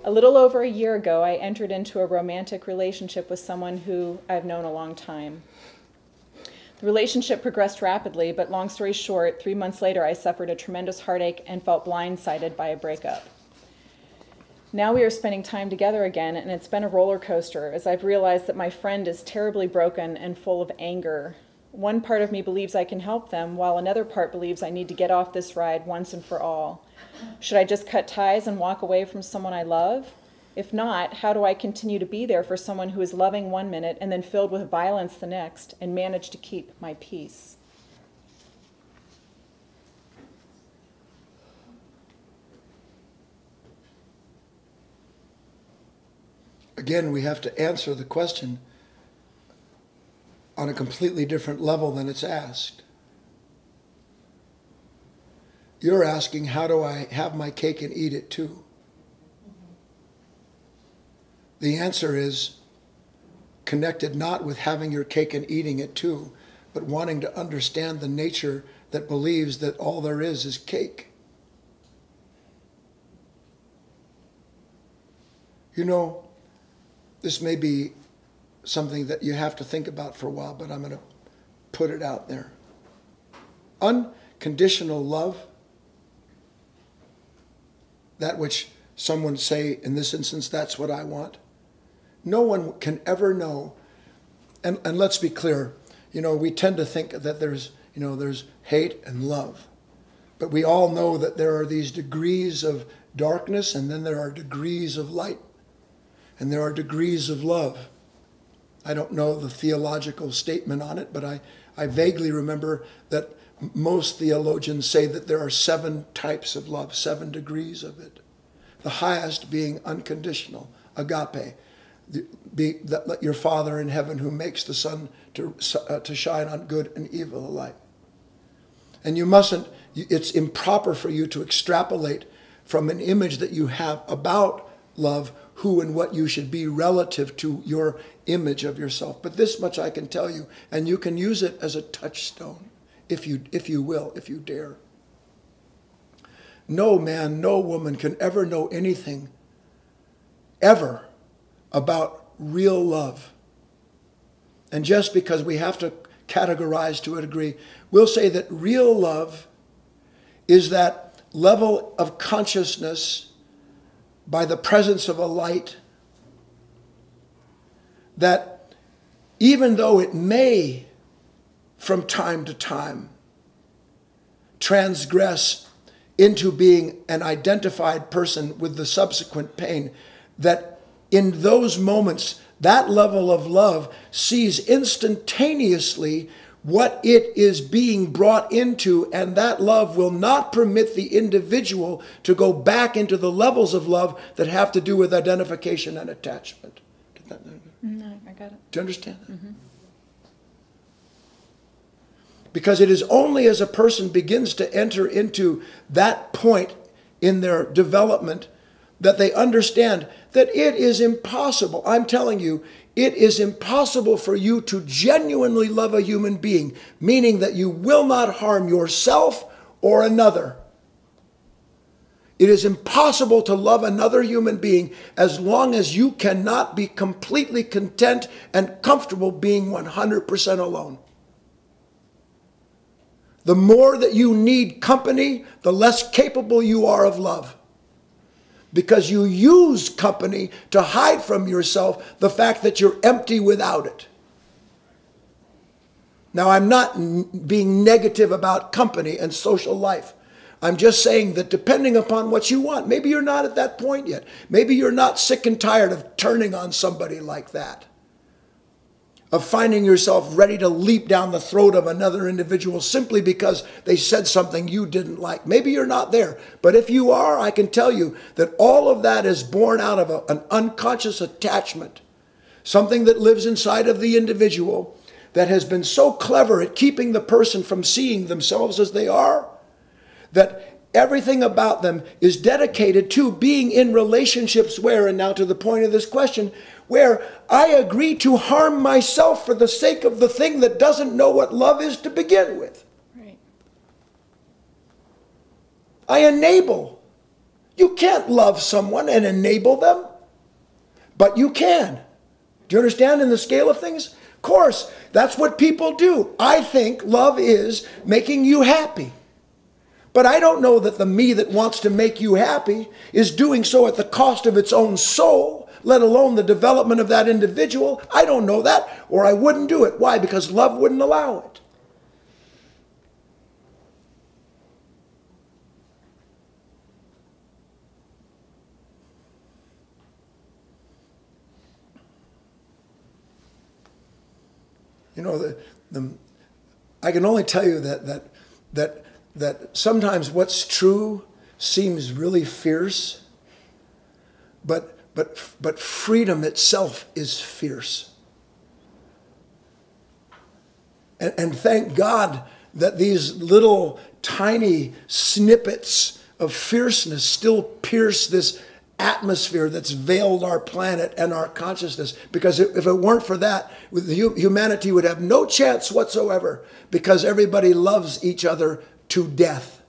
A little over a year ago, I entered into a romantic relationship with someone who I've known a long time. The relationship progressed rapidly, but long story short, 3 months later, I suffered a tremendous heartache and felt blindsided by a breakup. Now we are spending time together again, and it's been a roller coaster as I've realized that my friend is terribly broken and full of anger. One part of me believes I can help them, while another part believes I need to get off this ride once and for all. Should I just cut ties and walk away from someone I love? If not, how do I continue to be there for someone who is loving one minute and then filled with violence the next, and manage to keep my peace? Again, we have to answer the question on a completely different level than it's asked. You're asking, how do I have my cake and eat it too? The answer is connected not with having your cake and eating it too, but wanting to understand the nature that believes that all there is cake. You know, this may be something that you have to think about for a while, but I'm going to put it out there. Unconditional love, that which some would say, in this instance, that's what I want. No one can ever know, and let's be clear, you know, we tend to think that there's hate and love. But we all know that there are these degrees of darkness, and then there are degrees of light. And there are degrees of love. I don't know the theological statement on it, but I vaguely remember that most theologians say that there are 7 types of love, 7 degrees of it. The highest being unconditional, agape. Let your Father in heaven who makes the sun to shine on good and evil alike. And you mustn't, it's improper for you to extrapolate from an image that you have about love who and what you should be relative to your image of yourself. But this much I can tell you, and you can use it as a touchstone, if you will, if you dare. No man, no woman can ever know anything, ever, about real love. And just because we have to categorize to a degree, we'll say that real love is that level of consciousness by the presence of a light that even though it may from time to time transgress into being an identified person with the subsequent pain, that in those moments, that level of love sees instantaneously what it is being brought into, and that love will not permit the individual to go back into the levels of love that have to do with identification and attachment. No, I got it. Do you understand that? Mm-hmm. Because it is only as a person begins to enter into that point in their development that they understand that it is impossible. I'm telling you, it is impossible for you to genuinely love a human being, meaning that you will not harm yourself or another. It is impossible to love another human being as long as you cannot be completely content and comfortable being 100% alone. The more that you need company, the less capable you are of love. Because you use company to hide from yourself the fact that you're empty without it. Now, I'm not being negative about company and social life. I'm just saying that depending upon what you want, maybe you're not at that point yet. Maybe you're not sick and tired of turning on somebody like that, of finding yourself ready to leap down the throat of another individual simply because they said something you didn't like. Maybe you're not there. But if you are, I can tell you that all of that is born out of an unconscious attachment, something that lives inside of the individual that has been so clever at keeping the person from seeing themselves as they are, that everything about them is dedicated to being in relationships where, and now to the point of this question, where I agree to harm myself for the sake of the thing that doesn't know what love is to begin with. Right. I enable You can't love someone and enable them, but you can. Do you understand in the scale of things? Of course, that's what people do. I think love is making you happy. But I don't know that the me that wants to make you happy is doing so at the cost of its own soul, let alone the development of that individual. I don't know that, or I wouldn't do it. Why? Because love wouldn't allow it. You know, I can only tell you that sometimes what's true seems really fierce, but freedom itself is fierce. And thank God that these little tiny snippets of fierceness still pierce this atmosphere that's veiled our planet and our consciousness. Because if it weren't for that, humanity would have no chance whatsoever, because everybody loves each other to death.